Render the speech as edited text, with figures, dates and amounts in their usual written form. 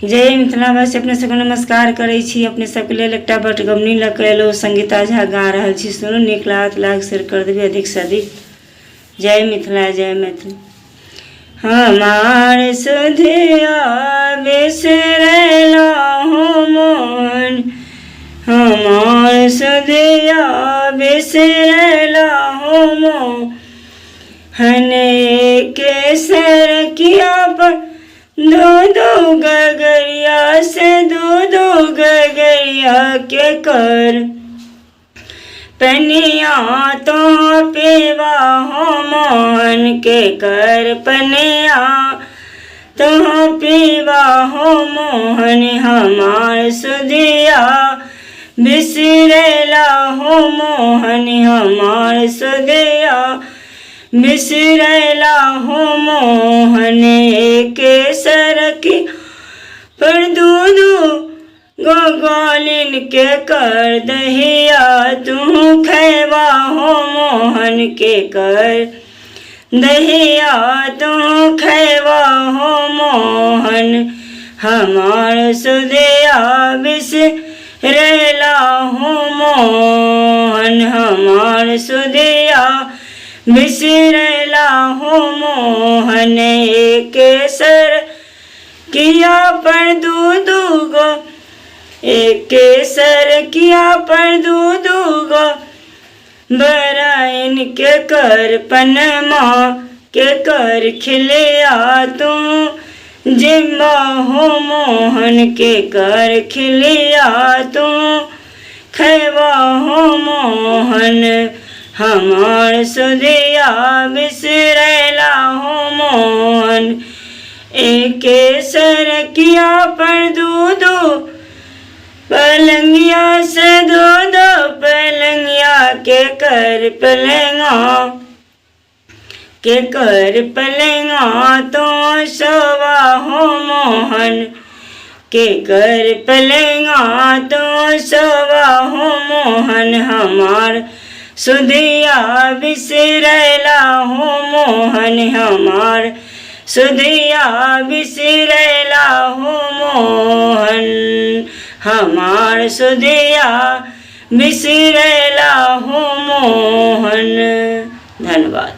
जय मिथिलावासी, अपने सबके नमस्कार करै छी। अपने सबके लेल एकटा बटगबनी लऽ कऽ एलहुँ। संगीता झा गा रहल छी, सुनू। नीक लागत लाइक शेयर कर देबै अधिक से अधिक। जय मिथिला, जय मैथिली। हमार सुधिया बिसरलहुँ मोन, हमार सुधिया बिसरलहुँ मोन, हने के सरकिया पर दो दो गगरिया से दो दो गगरिया के कर पनिया तो पीवा हो मोहन के कर पनिया तो पीवा हो मोहन। हमार सुधिया बिसरला हो मोहन, हमार सुधिया बिसरला हो मोहन। के सरकी पर दूधू गोगालिन के कर दहिया तू खैबा हो मोहन के कर दहिया तू खैबा हो मोहन। हमार सुधिया बिसरला हो मोहन, हमार सुधिया बिसरला हो मोहन। के सर किया पर दूधू गो, एक सर किया पर दूधू गो बराइन के कर पनमा के कर खिलिया तू जिम्मा हो मोहन के कर खिलिया तू खैबा हो मोहन। हमार सुधिया बिसरला हो मोहन। एक सरकिया पर दूधू पलंगिया से दो दो पलंगिया के कर पलंगा के कर पलंगा तो सोवा हो मोहन के कर पलंगा तो सोवा हो मोहन। हमार सुधिया बिसरला हो मोहन, हमार सुधिया बिसरला हो मोहन, हमार सुधिया बिसरला हो मोहन। धन्यवाद।